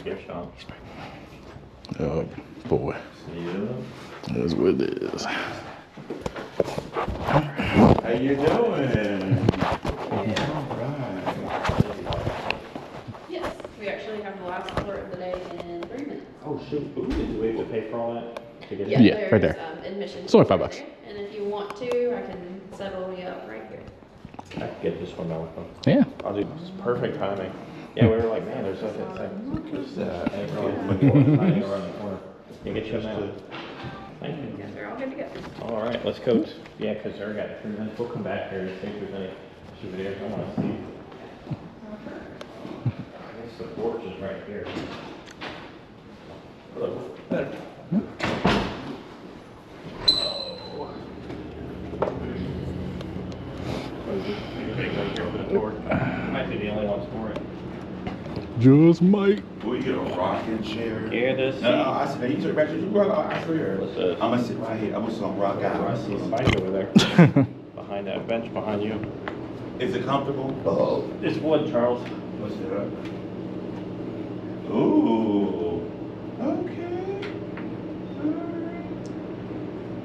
Give Sean. Oh boy. Yeah. That's what it is. How you doing? Yes, we actually have the last report of the day in 3 minutes. Oh shoot! Ooh, did we have to pay for all that to get Yeah, in? Yeah, there's right there. Admission. It's only $5. And if you want to, I can settle you up right here. I can get this one now. Yeah. I'll do this. Perfect timing. Yeah, we were like, man, there's nothing. It's like, who's that? And hiding around the corner. You get you now. Thank you. Yeah, they're all good to go. All right, let's go. Yeah, because they're got 3 minutes. We'll come back here to see if there's any souvenirs I want to see. I guess the porch is right here. Hello. Might be the only ones for it. Just Mike. Will you get a rocking chair? Yeah, this. No, I said, you took back to you. I swear. What's this? I'm gonna sit right here. I'm just gonna rock I out. see a bike over there. Behind that bench behind you. Is it comfortable? Oh. It's wood, Charles. What's that? Ooh. Okay.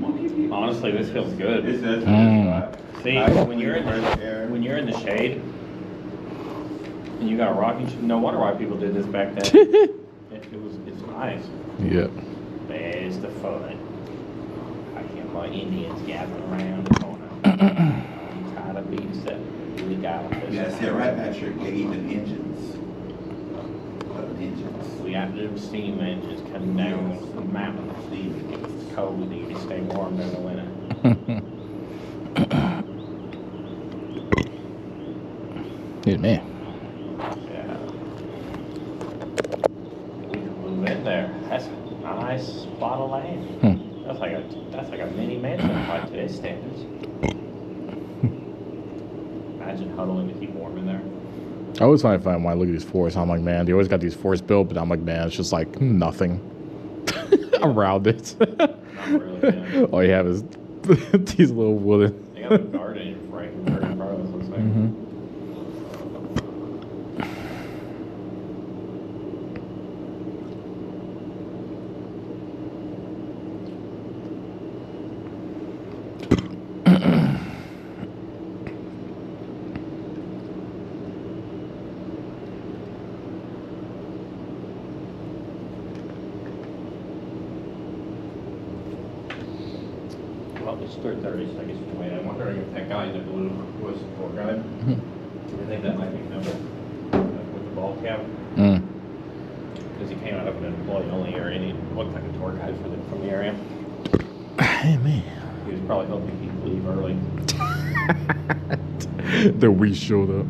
Alright. Honestly, this feels good. This is. See, when you're in the shade, and you got a rocking chair, no wonder why people did this back then. It's nice. Yep. There's the fun. I can't buy Indians gathering around the corner. Tired of being set. We got this. Yeah, sit right back here. Yeah, even engines. We got them steam engines coming down the mountain. It's cold, you can stay warm during the winter. Yeah, man. Yeah. We can move in there. That's a nice spot of land. That's like a mini mansion by today's standards. Imagine huddling to keep warm in there. I always find when I look at these forests, I'm like, man, they always got these forests built, but I'm like, man, it's just like nothing around it. Not really. Yeah. All you have is these little wooden. They got a garden right in front of us, looks like. Well, it's 3:30, so I guess we can wait. I'm wondering if that guy in the blue was the tour guide. I think that might be him with the ball cap. Because he came out of an employee-only area and he looked like a tour guide from the area. Hey, man. He was probably helping people leave early. That we showed up.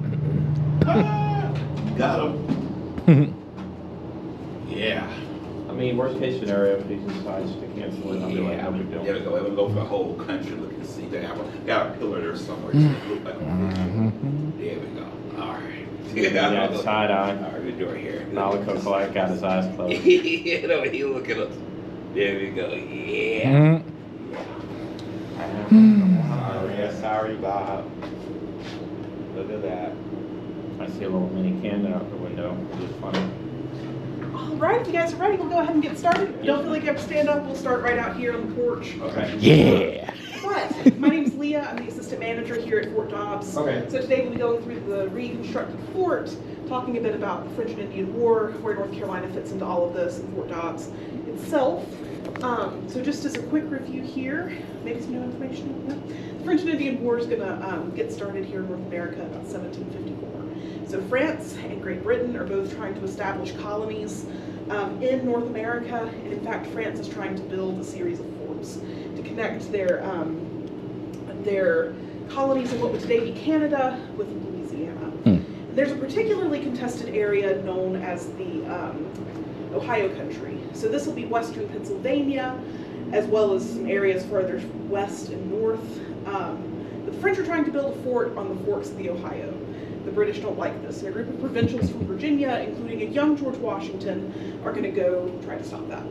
Got him. Yeah. I mean, worst case scenario, if he decides to cancel it, I'll be like, no big deal. There we go. We'll go for the whole country. Look and see. They got a pillar there somewhere. Just look like a There we go. All right. Yeah, side eye. All right, we're doing here. Malico Clark got his eyes closed. You know, he look at us. There we go. Yeah. Sorry, Bob. Look at that. I see a little mini cannon out the window, which is funny. All right, if you guys are ready, we'll go ahead and get started. If you don't feel like you have to stand up, we'll start right out here on the porch. Okay. Yeah. But my name's Leah. I'm the assistant manager here at Fort Dobbs. Okay. So today we'll be going through the reconstructed fort, talking a bit about the French and Indian War, where North Carolina fits into all of this, and Fort Dobbs itself. So just as a quick review here, maybe some new information. No? The French and Indian War is going to get started here in North America about 1754. So France and Great Britain are both trying to establish colonies in North America, and in fact France is trying to build a series of forts to connect their colonies in what would today be Canada with Louisiana. There's a particularly contested area known as the Ohio country. So this will be western Pennsylvania, as well as some areas further west and north. But the French are trying to build a fort on the forks of the Ohio. The British don't like this, and a group of provincials from Virginia, including a young George Washington, are going to go try to stop that.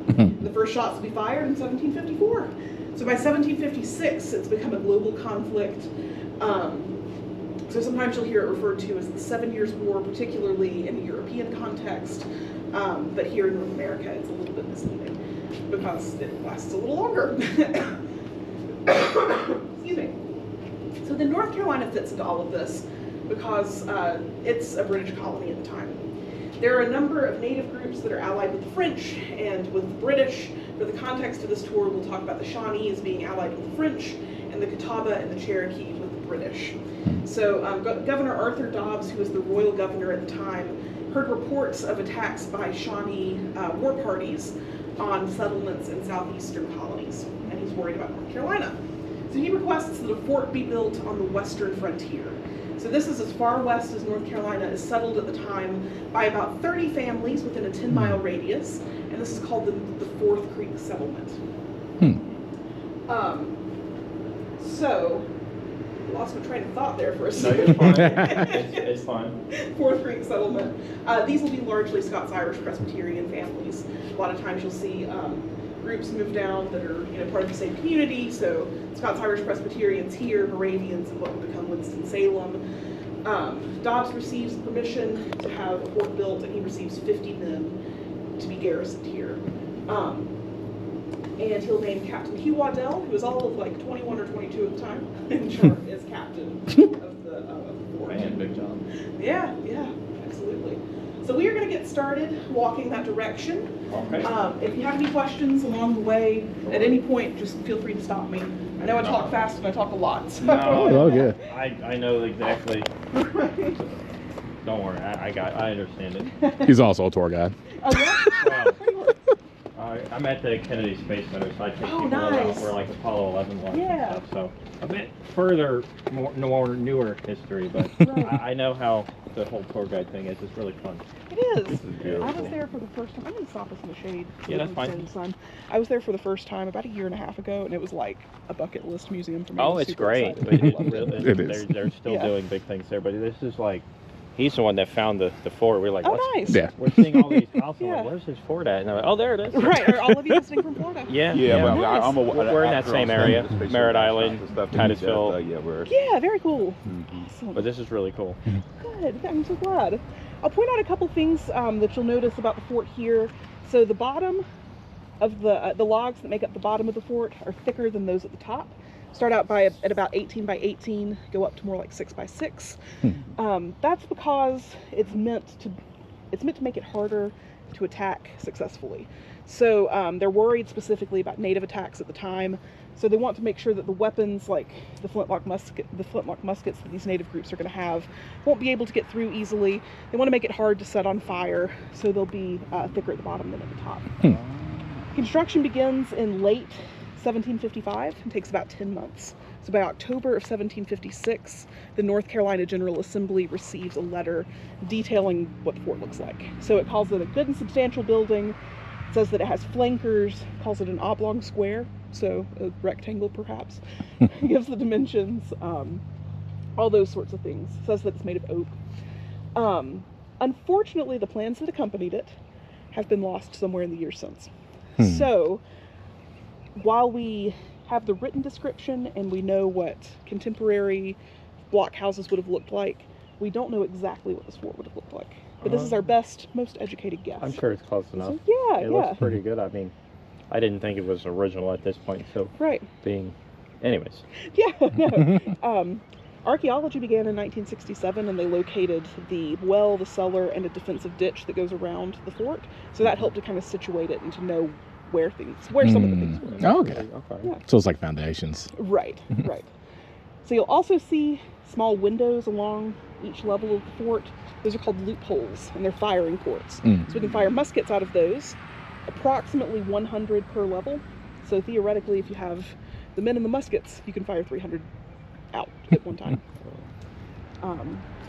The first shots will be fired in 1754. So by 1756, it's become a global conflict. So sometimes you'll hear it referred to as the 7 Years' War, particularly in the European context. But here in North America, it's a little bit misleading because it lasts a little longer. Excuse me. So then North Carolina fits into all of this because it's a British colony at the time. There are a number of native groups that are allied with the French and with the British. For the context of this tour, we'll talk about the Shawnees being allied with the French and the Catawba and the Cherokee with the British. So Governor Arthur Dobbs, who was the royal governor at the time, heard reports of attacks by Shawnee war parties on settlements in southeastern colonies, and he's worried about North Carolina. So he requests that a fort be built on the western frontier. So this is as far west as North Carolina is settled at the time by about 30 families within a 10-mile radius, and this is called the Fourth Creek Settlement. So, lost my train of thought there for a No, second. you're fine. It's fine. Fourth Creek Settlement. These will be largely Scots-Irish Presbyterian families. A lot of times you'll see groups move down that are part of the same community. So Scots-Irish Presbyterians here, Moravians, and what would become Winston-Salem. Dobbs receives permission to have a fort built, and he receives 50 men to be garrisoned here. And he'll name Captain Hugh Waddell, who was all of like 21 or 22 at the time, in charge as captain of the fort. Man, big job. Yeah, absolutely. So we are going to get started walking that direction. Okay. If you have any questions along the way, at any point, just feel free to stop me. I know I talk fast and I talk a lot. So. Oh, good. I know exactly. Don't worry, I understand it. He's also a tour guide. Oh, yeah? Well, I'm at the Kennedy Space Center, so I take people nice. around where like Apollo 11 was Yeah. and stuff. So a bit further, more newer history, but Right. I know how the whole tour guide thing is. It's really fun. It is. This is beautiful. I was there for the first time. I'm going to stop us in the shade. Yeah, that's fine. In the sun. I was there for the first time about a year and a half ago, and it was like a bucket list museum for me. I Oh, was it's super great. excited. But I loved it. It is. They're still Yeah. doing big things there, but this is like, he's the one that found the fort. We're like, Oh, what's, nice. Yeah. we're seeing all these houses. Yeah. Like, where's his fort at? And I'm like, oh, there it is. Right. Are all of you listening from Florida? Yeah. Well, I'm a, We're in that after same all area, the space Merritt shuttle Island, and stuff, Titusville. yeah, we're. Yeah, very cool. Awesome. But this is really cool. Good. I'm so glad. I'll point out a couple things that you'll notice about the fort here. So the bottom of the logs that make up the bottom of the fort are thicker than those at the top. Start out at about 18 by 18, go up to more like 6 by 6. That's because it's meant to make it harder to attack successfully. So they're worried specifically about native attacks at the time. So they want to make sure that the weapons, like the flintlock muskets that these native groups are going to have, won't be able to get through easily. They want to make it hard to set on fire, so they'll be thicker at the bottom than at the top. Construction begins in late 1755 and takes about 10 months. So by October of 1756, the North Carolina General Assembly receives a letter detailing what the fort looks like. So it calls it a good and substantial building. It says that it has flankers, calls it an oblong square, so a rectangle perhaps. It gives the dimensions, all those sorts of things. It says that it's made of oak. Unfortunately, the plans that accompanied it have been lost somewhere in the years since. So while we have the written description and we know what contemporary block houses would have looked like, we don't know exactly what this fort would have looked like. But this is our best, most educated guess. I'm sure it's close enough. So, yeah, It yeah. looks pretty good. I mean, I didn't think it was original at this point, so Right. anyways. Yeah, no. Archaeology began in 1967, and they located the well, the cellar, and a defensive ditch that goes around the fort. So that helped to kind of situate it and to know where some of the things were. Oh, okay. Yeah. So it's like foundations. Right. So you'll also see small windows along each level of the fort. Those are called loopholes, and they're firing ports. So we can fire muskets out of those, approximately 100 per level. So theoretically, if you have the men and the muskets, you can fire 300 out at one time.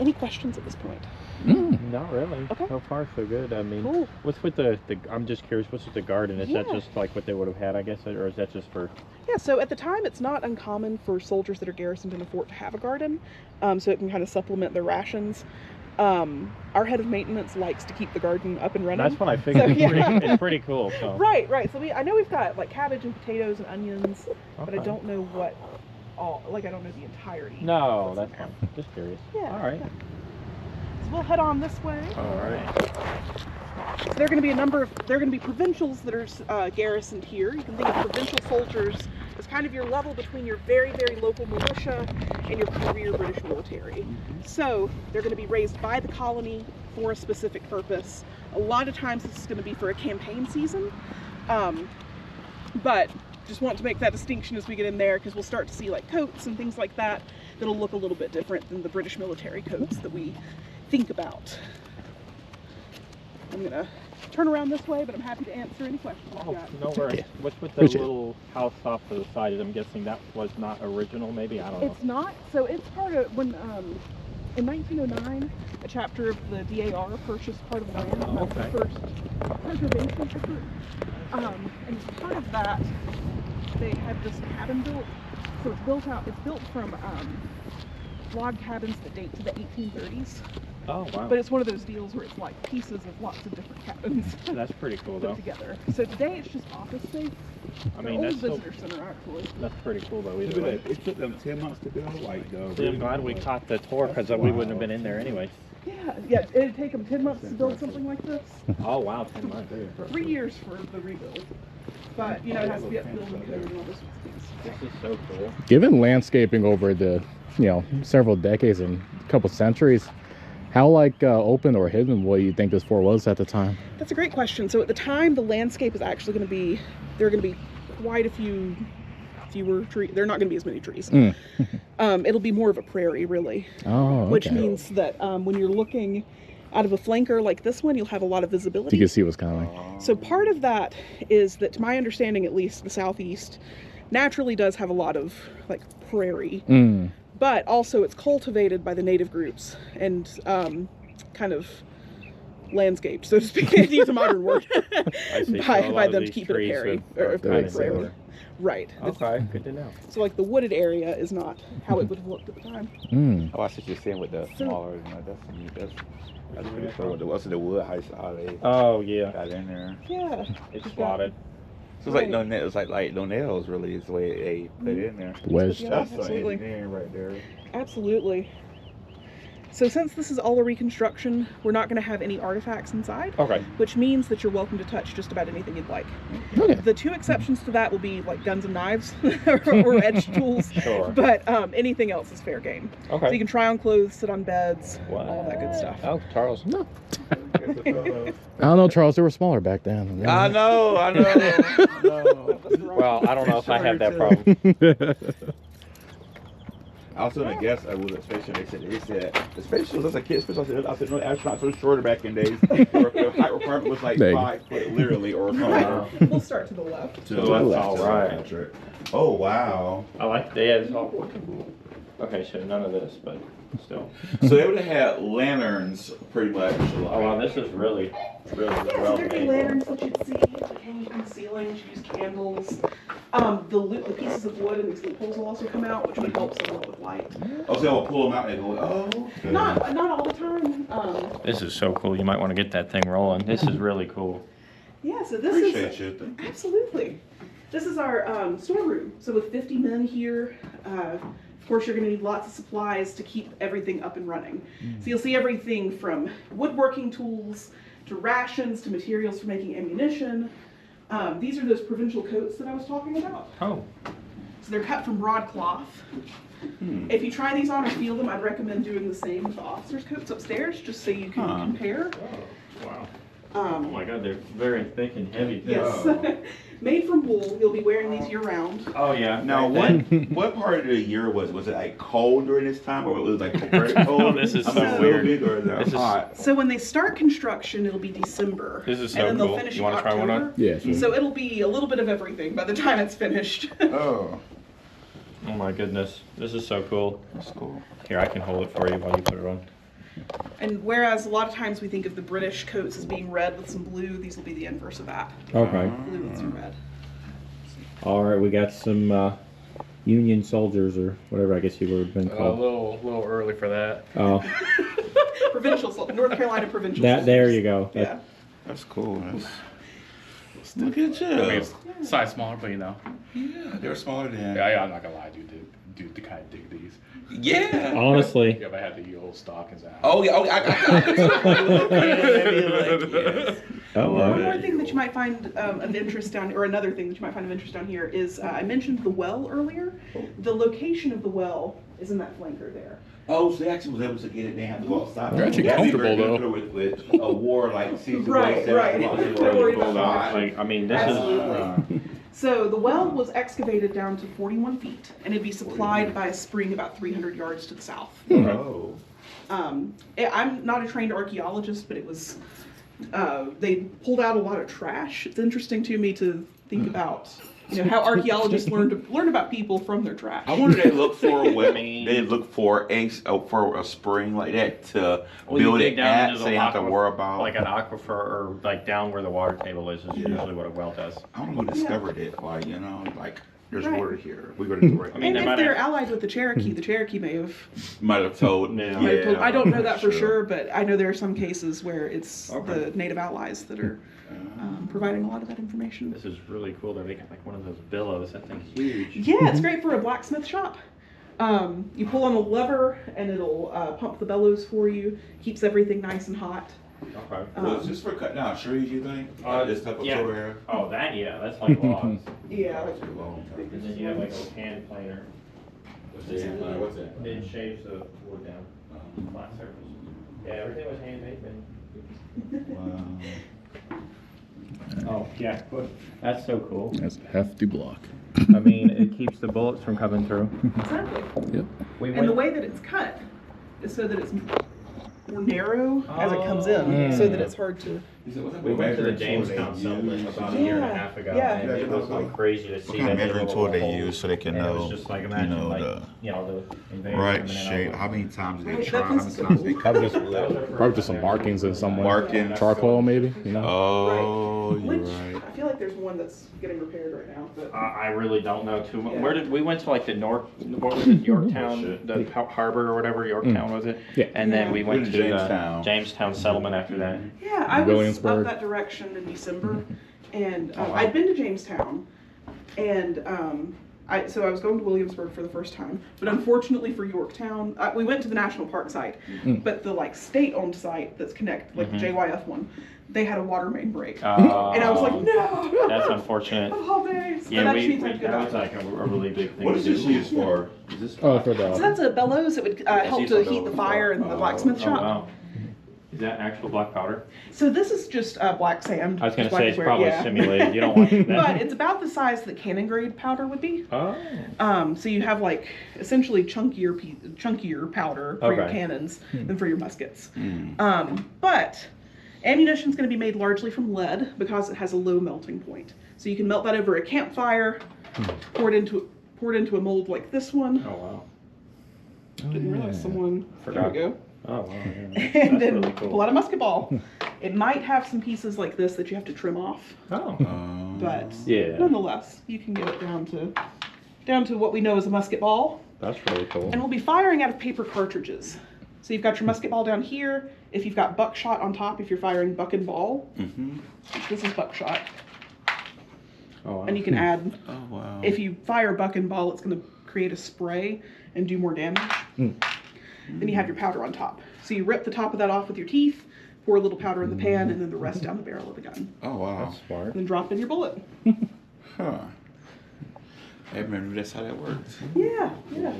Any questions at this point? Not really. Okay. So far, so good. I mean, Cool. what's with the I'm just curious, what's with the garden? Is that Yeah. just like what they would have had, I guess, or is that just for... Yeah, so at the time, it's not uncommon for soldiers that are garrisoned in a fort to have a garden, so it can kind of supplement their rations. Our head of maintenance likes to keep the garden up and running. That's what I figured. So, yeah. It's pretty cool. So. Right. So I know we've got like cabbage and potatoes and onions, but I Okay. don't know what I don't know the entirety. No, of that's what's in fine. Just curious. there. Yeah. All right. Yeah. So we'll head on this way. All right. So there are going to be there are going to be provincials that are garrisoned here. You can think of provincial soldiers as kind of your level between your very, very local militia and your career British military. So they're going to be raised by the colony for a specific purpose. A lot of times this is going to be for a campaign season, but just want to make that distinction as we get in there, because we'll start to see like coats and things like that that'll look a little bit different than the British military coats that we think about. I'm going to turn around this way, but I'm happy to answer any questions you've got. No worries. What's with the Appreciate it. little house off to the side? I'm guessing that was not original, maybe? I don't know. It's not. So it's part of when, in 1909, a chapter of the DAR purchased part of the land. Oh, That was the first preservation effort. And as part of that, they had this cabin built. So it's built from log cabins that date to the 1830s. Oh, wow. But it's one of those deals where it's like pieces of lots of different cabins That's pretty cool, put though. together. So today it's just office space. I mean, Old that's so, visitor center actually. that's pretty cool, though, either Look way. at that. It took them 10 months to build, like, See, I'm glad we caught the tour, because we wouldn't have been in there anyway. Yeah, it'd take them 10 months to build something like this. Oh, wow, 10 months. 3 years for the rebuild. But, you know, it has to be up to building code and all those things. This is so cool. Given landscaping over the, several decades and a couple centuries, how open or hidden what you think this fort was at the time? That's a great question. So at the time, the landscape is actually going to be, there are going to be quite a fewer trees. There are not going to be as many trees. It'll be more of a prairie, really. Oh, okay. Which means that when you're looking out of a flanker like this one, you'll have a lot of visibility. You can see what's coming. So part of that is that, to my understanding at least, the southeast naturally does have a lot of like prairie, but also it's cultivated by the native groups and kind of landscaped, so to speak, to use a modern word, I see. So a by lot of them to these keep it a trees prairie. are Or kind of prairie. similar. Right. Okay, good to know. So like the wooded area is not how it would have looked at the time. Oh, I see what you're saying with the So- smaller, that's pretty cool. What's the wood heights are they Oh, yeah. got in there? Yeah. It's You've got- slotted. So it's like no nails, like no nails really is the way they put it in there. Wedged. Yeah, That's like absolutely. engineering right there. Absolutely. So since this is all a reconstruction, we're not going to have any artifacts inside, Okay. which means that you're welcome to touch just about anything you'd like. Okay. The two exceptions to that will be like guns and knives or edge tools, Sure. but anything else is fair game. So you Okay. can try on clothes, sit on beds, What? all that good stuff. Oh, Charles. No. I don't know, Charles. They were smaller back then. I know. Well, I don't know if I have that problem. I was on a guest with a spaceship. They said the spaceship was a kid spaceship. I said no, astronauts were shorter back in days. The height requirement was like Dang. 5 foot, literally, or taller. We'll start to the left. So that's all right. Oh wow! I like the edge. Okay, so none of this, but still. So they would have had lanterns, pretty much. Oh, wow, this is really, really Yeah, so well there'd be made. lanterns that you'd see like hanging from the ceiling. You'd use candles. The pieces of wood and these loopholes will also come out, which would help somewhat with light. Oh, so they'll pull them out and go, oh. Okay. Not all the time. This is so cool. You might want to get that thing rolling. This is really cool. Yeah, so this Appreciate is you. absolutely. This is our storeroom. So with 50 men here, of course you're going to need lots of supplies to keep everything up and running. So you'll see everything from woodworking tools to rations to materials for making ammunition. These are those provincial coats that I was talking about. Oh. So they're cut from broadcloth. If you try these on or feel them, I'd recommend doing the same with the officers' coats upstairs, just so you can compare. Wow. Um, Oh my God, they're very thick and heavy too. Yes. Made from wool. You'll be wearing these year round. Oh yeah. Now, what part of the year was it like cold during this time, or it was like very cold? Oh, this is I mean, so a little weird. bit, or is it This is- hot? So when they start construction, it'll be December. This is so and then they'll cool. finish You in wanna try one on? October. Yeah, sure. So it'll be a little bit of everything by the time it's finished. Oh, Oh my goodness, this is so cool. that's cool. Here, I can hold it for you while you put it on. And whereas a lot of times we think of the British coats as being red with some blue, these will be the inverse of that. Okay. Blue with some red. All right, we got some Union soldiers or whatever I guess you would have been A called. little early for that. Oh, Provincial, North Carolina provincial. that there you go. Yeah. That's cool. Look at you. Size smaller, but Yeah, they're smaller than. Yeah, I'm not gonna lie, dude. dude to kind of dig these. Yeah. Honestly. Yeah, if I had the old stockings out. Oh yeah. Oh, yes. Oh, One more thing that you might find of interest down, or another thing that you might find of interest down here is I mentioned the well earlier. The location of the well is in that flanker there. Oh, so they actually was able to get it. They have to go outside. They're actually That'd be comfortable, very though. good with a war like situation. Right. Don't Don't worry about that. Like, I mean, this Absolutely. is. So the well was excavated down to 41 feet, and it'd be supplied by a spring about 300 yards to the south. Oh. I'm not a trained archaeologist, but it was, they pulled out a lot of trash. It's interesting to me to think about, how archaeologists learn about people from their trash. I wonder they look for what they look for a spring like that to build it at, so they have to worry about Like an aquifer or like down where the water table is usually what a well does. I don't know who discovered it. Like there's Right. water here. We go to the right. I mean, And they if might they're have- allied with the Cherokee may have. Might have told. Yeah. might have told- I don't know that for sure. sure, but I know there are some cases where it's Okay. the native allies that are providing a lot of that information. This is really cool. They're making like one of those billows. That thing's huge. Yeah, it's great for a blacksmith shop. You pull on a lever and it'll pump the bellows for you, keeps everything nice and hot. Okay. Was this for cutting down trees? You think? This type of yeah. tool here. Oh, that yeah. That's like logs. Yeah. That's a long time. And then you have like a hand planer. What's that? What's that? It shaves the wood down, flat surface. Yeah, everything was handmade, man. Wow. Oh yeah, that's so cool. That's a hefty block. I mean, it keeps the bullets from coming through. Exactly. Yep. And the way that it's cut is so that it's more narrow as it comes in, so that it's hard to. We went to the Jamestown settlement about a year and a half ago, Yeah. and it was like crazy to see What kind of that measuring little tool they hole. use so they can And it know, was just like you imagine know, like the the invaders right coming in shape? over. How many times did Right, they try? that How many was so times cool. they Probably just some markings in somewhere. Marking. Charcoal, maybe. Oh, you're Which right. I feel like there's one that's getting repaired right now, but. I really don't know too much. Yeah. Where did we went to like the North? What was it? Yorktown, the harbor or whatever. Yorktown was it? Yeah. And then we went to Jamestown. the Jamestown settlement after that. Yeah, I was Williamsburg. up that direction in December, and I'd been to Jamestown, and I was going to Williamsburg for the first time, but unfortunately for Yorktown, we went to the national park site, but the state-owned site that's connected, the JYF one, they had a water main break, and I was like, no, That's unfortunate. of all days. Yeah, that we means I have to go that was back. like a really big thing. What to is this do. used for? Is this? Oh, for So the. that's a bellows that would help used to for heat the bellows. fire in the blacksmith Oh, shop. wow. Is that actual black powder? So this is just black sand. I was gonna just black say it's ware, probably yeah. simulated. You don't want that. But it's about the size that cannon grade powder would be. Oh. So you have essentially chunkier powder for your Okay. cannons than for your muskets. But ammunition's going to be made largely from lead because it has a low melting point. So you can melt that over a campfire, pour it into a mold like this one. Oh wow. Didn't realize someone. Forgot. There we go. Oh wow. Yeah. And That's then really pull cool. out a musket ball. It might have some pieces like this that you have to trim off, Oh. but Yeah. nonetheless, you can get it down to what we know as a musket ball. That's really cool. And we'll be firing out of paper cartridges. So you've got your musket ball down here. If you've got buckshot on top, if you're firing buck and ball, this is buckshot. Oh wow. And you can add, Oh wow. if you fire buck and ball, it's going to create a spray and do more damage. Then you have your powder on top. So you rip the top of that off with your teeth, pour a little powder in the pan, and then the rest down the barrel of the gun. Oh wow. That's smart. And then drop in your bullet. Huh. I remember that's how that works. Yeah. So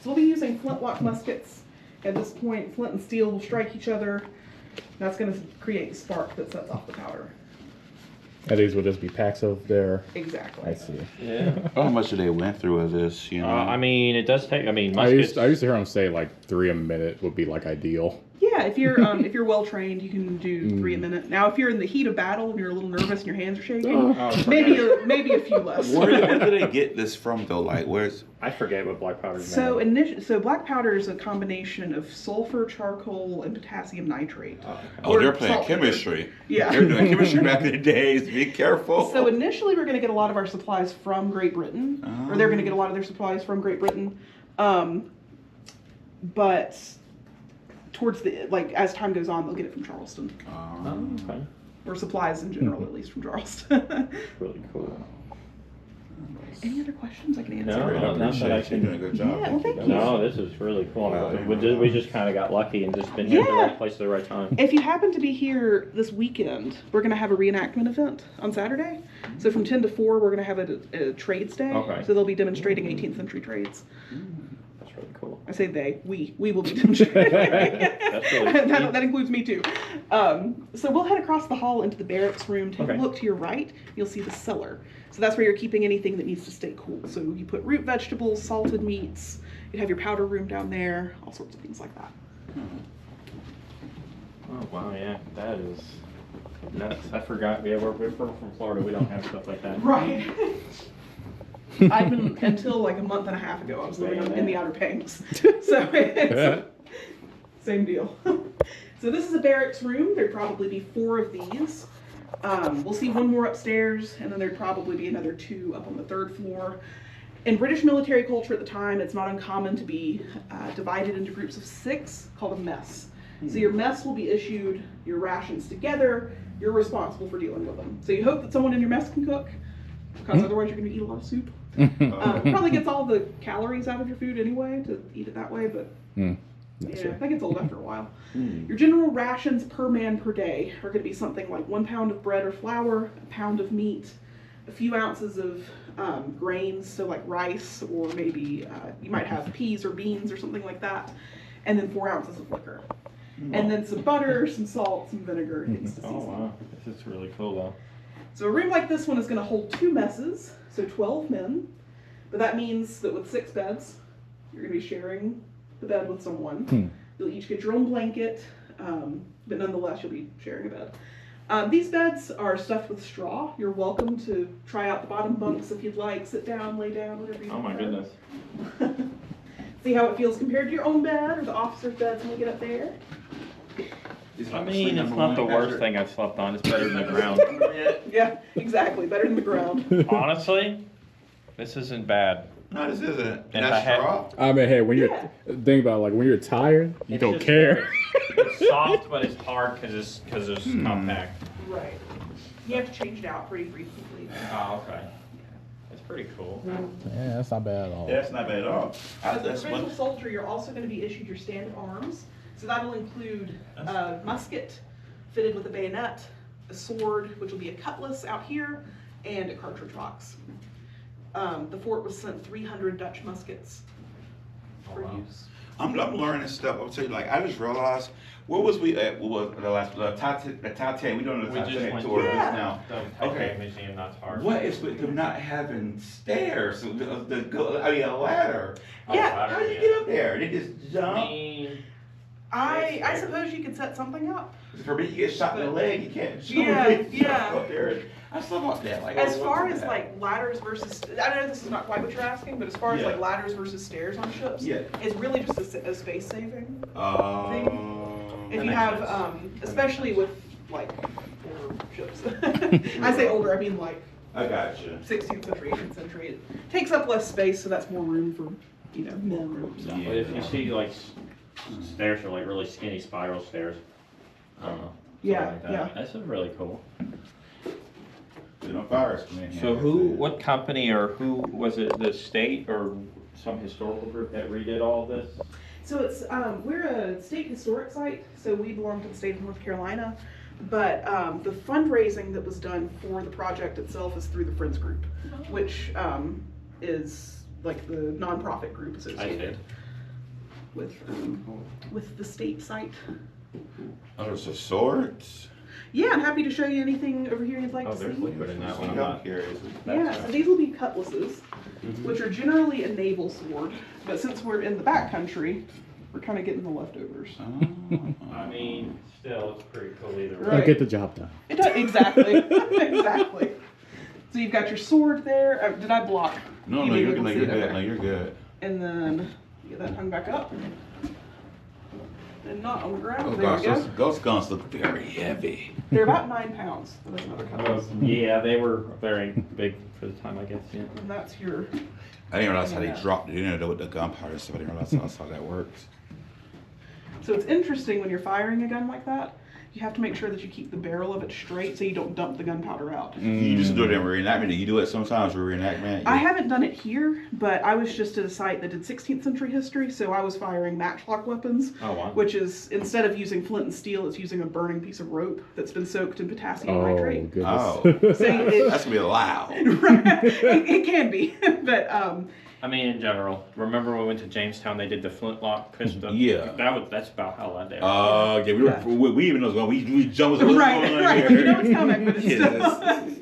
we'll be using flintlock muskets. At this point, flint and steel will strike each other. That's going to create a spark that sets off the powder. And these would just be packs of their. Exactly. I see. Yeah. How much did they went through of this? You know. I mean, it does take. I mean, I muskets. used to hear him say like 3 a minute would be like ideal. Yeah, if you're well trained, you can do 3 a minute. Now, if you're in the heat of battle and you're a little nervous and your hands are shaking, Oh, maybe a few less. Where did they get this from though? Like, where's? I forget what black powder is. So black powder is a combination of sulfur, charcoal, and potassium nitrate. Oh, Or they're playing saltpeter. chemistry. Yeah. They're doing chemistry back in the days. Be careful. So initially, we're going to get a lot of our supplies from Great Britain, or they're going to get a lot of their supplies from Great Britain. But towards as time goes on, they'll get it from Charleston, Oh, okay. or supplies in general, at least from Charleston. Really cool. Any other questions I can answer? No, Great, I not that I appreciate you can- doing a good job. Yeah, well, thank you. No, this is really cool. Wow. We just kind of got lucky and just been here at the Yeah. right place at the right time. If you happen to be here this weekend, we're going to have a reenactment event on Saturday. So from 10 to 4, we're going to have a trades day. Okay. So they'll be demonstrating 18th century trades. That's really cool. I say they, we will be demonstrating. That's really that, that includes me too. So we'll head across the hall into the barracks room. Take Okay. a look to your right. You'll see the cellar. So that's where you're keeping anything that needs to stay cool. So you put root vegetables, salted meats. You have your powder room down there, all sorts of things like that. Oh wow, yeah, that is nuts. I forgot. Yeah, we're from Florida. We don't have stuff like that. Right. I've been, until like a month and a half ago, I was living in the Outer Banks. So it's same deal. So this is a barracks room. There'd probably be 4 of these. We'll see 1 more upstairs, and then there'd probably be another 2 up on the 3rd floor. In British military culture at the time, it's not uncommon to be divided into groups of 6, called a mess. So your mess will be issued your rations together. You're responsible for dealing with them. So you hope that someone in your mess can cook, because otherwise you're going to eat a lot of soup. Probably gets all the calories out of your food anyway to eat it that way, but yeah, that gets old after a while. Your general rations per man per day are going to be something like 1 pound of bread or flour, a pound of meat, a few ounces of grains, so like rice, or maybe you might have peas or beans or something like that, and then 4 ounces of liquor. And then some butter, some salt, some vinegar. It's the Oh seasoning. wow, this is really cool though. So a room like this one is going to hold 2 messes, so 12 men. But that means that with 6 beds, you're going to be sharing the bed with someone. You'll each get your own blanket, but nonetheless you'll be sharing a bed. These beds are stuffed with straw. You're welcome to try out the bottom bunks if you'd like. Sit down, lay down, whatever you Oh my prefer. goodness. See how it feels compared to your own bed or the officer's beds when you get up there. I mean, it's not the worst thing I've slept on. It's better than the ground. Yeah, exactly. Better than the ground. Honestly, this isn't bad. No, this isn't. If And I that's had- straw. I mean, hey, when Yeah. you're think about it, like when you're tired, you It's don't just care. It's soft, but it's hard because it's compact. Right. You have to change it out pretty frequently. Oh, okay. That's pretty cool. Yeah, that's not bad at all. That's not bad at all. As a That's provincial one. soldier, you're also going to be issued your stand of arms. So that'll include a musket fitted with a bayonet, a sword, which will be a cutlass out here, and a cartridge box. The fort was sent 300 Dutch muskets for use. I'm learning stuff. I'll tell you, like, I just realized, where was we at? What was the last, the Titanic, we doing the We just Titanic went tour to- just Yeah. now. Okay. Museum, not hard. What is with them not having stairs? I mean, a ladder. Yeah. How do you get up there? They just I jump? mean, I suppose you could set something up. For me, you get shot in the leg, you can't jump Yeah. up there. I still about that. Like, As what far was as that? like ladders versus, I know this is not quite what you're asking, but as far as Yeah. like ladders versus stairs on ships, Yeah. it's really just a space saving. If That you makes have, sense. especially with like older ships. I say older, I mean like I got you. 16th century, 18th century. It takes up less space, so that's more room for, men or stuff. but if you see like stairs are like really skinny spiral stairs. I don't know. Yeah, Like that. yeah. This is really cool. There's no fires coming in So here. what company or who, was it the state or some historical group that redid all of this? So it's, we're a state historic site, so we belong to the state of North Carolina. But the fundraising that was done for the project itself is through the Friends Group, which is like the nonprofit group associated with the state site. Oh, there's a swords. Yeah, I'm happy to show you anything over here you'd like Oh, to there's see. liquid in that one. I'm I'm not. curious. Yeah, so these will be cutlasses, which are generally a naval sword, but since we're in the back country, we're kind of getting the leftovers. I mean, still, it's pretty cool either way. Right. Get the job done. It does, exactly, exactly. So you've got your sword there. Did I block? No, You no, may you're be able good. to No, see you're it, good. okay. No, you're good. And then you get that hung back up. And not on the ground. Oh There gosh, we go. those guns look very heavy. They're about 9 pounds. So that's another cutlass. Yeah, they were very big for the time, I guess. Yeah. And that's your. I didn't realize how they Yeah. dropped it. You didn't know with the gunpowder stuff. I didn't realize how that works. So it's interesting when you're firing a gun like that. You have to make sure that you keep the barrel of it straight so you don't dump the gunpowder out. You just do it in reenactment. You do it sometimes for reenactment. I haven't done it here, but I was just at a site that did 16th century history, so I was firing matchlock weapons. Oh, wow. Which is, instead of using flint and steel, it's using a burning piece of rope that's been soaked in potassium Oh, nitrate. goodness. Oh, So it, that's gonna be loud. it can be, but I mean, in general, remember when we went to Jamestown? They did the flintlock pistol. Yeah. That's about how I did. Yeah, we even know what's going. We jumped. right. You know it's coming, but it's Yes. still.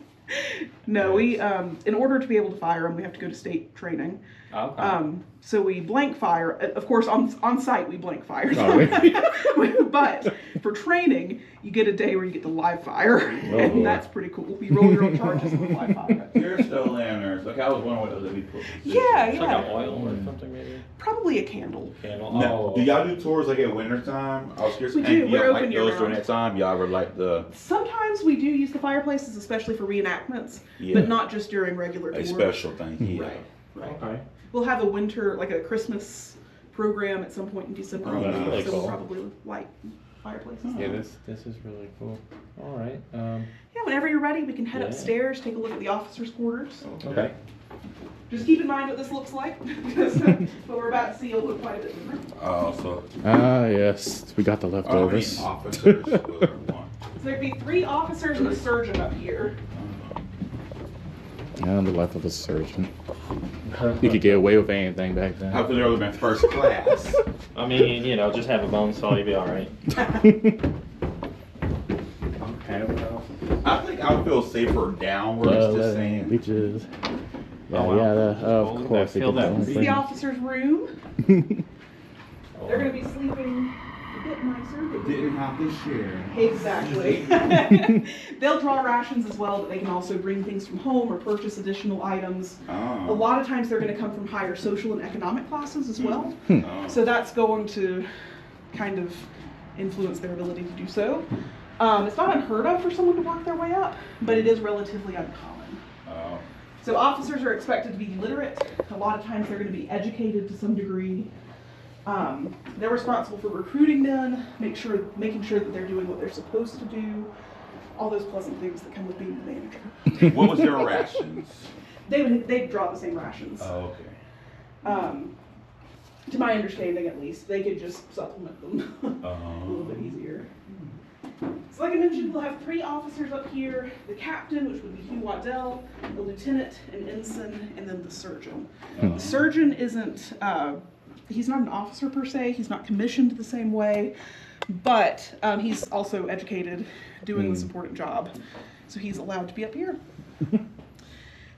No, we in order to be able to fire them, we have to go to state training. Okay. So we blank fire. Of course, on site we blank fire. Oh, But for training, you get a day where you get to live fire, Oh, and boy. that's pretty cool. You roll your own charges and live fire. You're still lanterns. Like I was wondering what those we put. Yeah, It's like an yeah. oil or something, maybe. Probably a candle. Candle. Now, do y'all do tours like at winter time? I was curious. We And do. y'all We're like open those during year-round. that time? Y'all ever like the Sometimes we do use the fireplaces, especially for reenactments, Yeah. but not just during regular a tours. special thing? Yeah. Right. Okay. We'll have a winter, like a Christmas program at some point in December. Oh, that's really so cool. we'll probably light fireplaces. Yeah, this is really cool. All right. Yeah, whenever you're ready, we can head Yeah. upstairs, take a look at the officers' quarters. Okay. Just keep in mind what this looks like, because what we're about to see will look quite a bit different. Oh, so Yes, we got the leftovers. officers. was there one? So there'd be 3 officers and a surgeon up here. And the life of a surgeon. You could get away with anything back then. How could there have been first class? I mean, just have a bone saw, you'd be all right. Okay, well. I think I would feel safer downwards. Just saying. Beaches. Yeah, Oh, wow. yeah, Oh, of look course. at that. they Feel did that. their own This is the thing. officers' room. They're going to be sleeping a bit nicer. but- Didn't have to share. Exactly. They'll draw rations as well, but they can also bring things from home or purchase additional items. A Oh. lot of times they're going to come from higher social and economic classes as well. Oh. So that's going to kind of influence their ability to do so. It's not unheard of for someone to work their way up, but it is relatively uncommon. Oh. So officers are expected to be literate. A lot of times they're going to be educated to some degree. They're responsible for recruiting men, making sure that they're doing what they're supposed to do. All those pleasant things that come with being the manager. What was their rations? They'd draw the same rations. Oh, okay. To my understanding, at least, they could just supplement them a little bit easier. So like I mentioned, we'll have 3 officers up here, the captain, which would be Hugh Waddell, the lieutenant, an ensign, and then the surgeon. The surgeon isn't, he's not an officer per se, he's not commissioned the same way, but he's also educated, doing this important job, so he's allowed to be up here.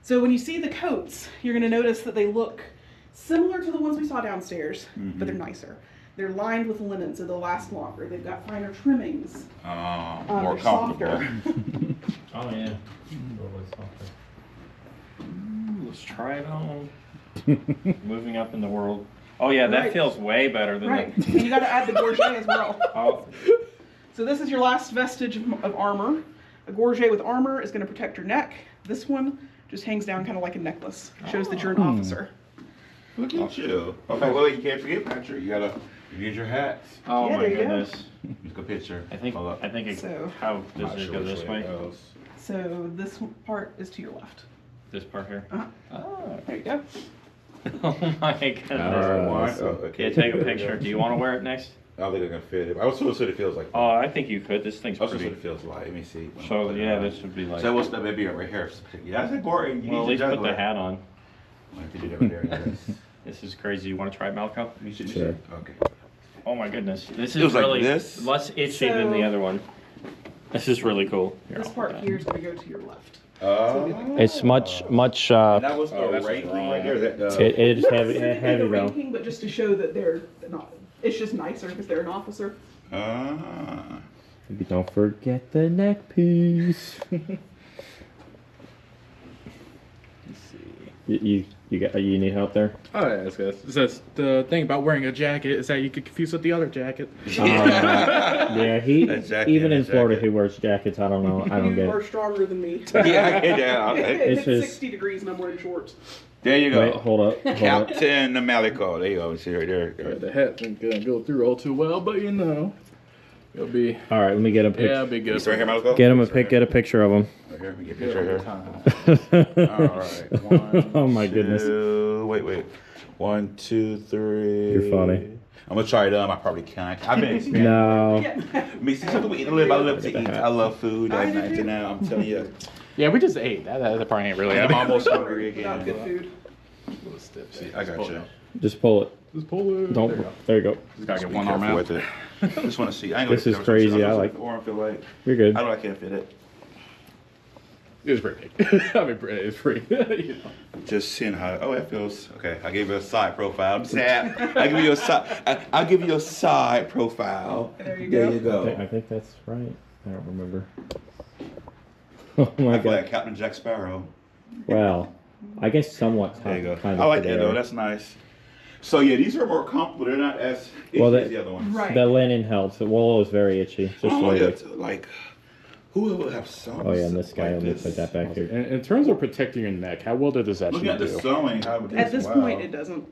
So when you see the coats, you're going to notice that they look similar to the ones we saw downstairs, but they're nicer. They're lined with linen, so they'll last longer. They've got finer trimmings. More They're comfortable. softer. Oh, yeah. Let's try it on. Moving up in the world. Oh, yeah, that Right. feels way better than Right, and you got to add the gorget as well. Oh, So this is your last vestige of armor. A gorget with armor is going to protect your neck. This one just hangs down kind of like a necklace. Shows that you're an officer. Look at you. Okay, well, you can't forget, Patrick. You gotta use your hats. oh Yeah, my there you go. goodness. Use a picture. I think Hold up. it, So- how Not does it sure go which this it way? goes. So this part is to your left. This part here? Uh-huh. Oh, There you go. oh my goodness. One. so- Oh, okay. Yeah, take a picture. Do you want to wear it next? I don't think I can fit it. I was supposed to say it feels like. Oh, I think you could. This thing's I was supposed to pretty. say it feels like. Let me see. So, yeah, this would be like. So what's that? Maybe right here. Yeah, that's important. You Well, at need least to put juggle the it. hat on. Why don't you do that right there? Yes. This is crazy. You want to try it, Malcolm? You should. Sure. Okay. Oh my goodness. This Feels is like really this? less itchy than the So- other one. This is really cool. Here, This I'll part hold here is going to go to your left. Oh. It's much. And that was Oh, the that's ranking wrong. right there. That, It is Not heavy, specifically heavy the though. ranking, but just to show that they're not. It's just nicer because they're an officer. Maybe don't forget the neck piece. You need help there? Oh, yeah, it's good. It's the thing about wearing a jacket is that you get confused with the other jacket. Yeah, he A jacket, even a in Florida jacket. he wears jackets. I don't know. I don't You get are it. stronger than me. yeah, I get that. It's This is- 60 degrees and I'm wearing shorts. There you go. Wait, hold up. Hold up. Captain Malico. There you go. See right there. Yeah, the hat ain't gonna go through all too well, but you know. It'll be. All right, let me get a Yeah, picture. it'll be good. Right here, Malco? Get him get a picture of him. Right here, let me get a picture here. All right. One, Oh my goodness. two, wait. 1, 2, 3. You're funny. I'm gonna try it I probably can't. I've been experimenting. No. Me, see, something we eat to live. I live to eat. I love food. I That's do nice. too. And now I'm telling you, Yeah, we just ate. That probably ain't really. I'm almost hungry Not good again. food. See, I got you. Just pull it. Just pull it. Don't. There you go. Just gotta get Be one arm careful out. with it. Just want to see. I ain't This gonna is crazy. I like- Or I feel like You're good. I don't. I can't fit it. It's pretty big. I mean, it's pretty. You know. Just seeing how. Oh, it feels okay. I gave you a side profile. I'm sad. I give you a side. I'll give you a side profile. There you There go. you I go. think that's right. I don't remember. Oh my I feel like god. Captain Jack Sparrow. Well, I guess somewhat There you go. kind of. I like that today. though. That's nice. So yeah, these are more comfortable. They're not as itchy Well, as the other ones. Right. The linen helps. The wool is very itchy. Just Oh, like yeah, it. like who would have some? Oh yeah, and this guy. like Let me this? put that back here. In terms of protecting your neck, how well does that Looking actually at the do? sewing, how would At this wow. point, it doesn't.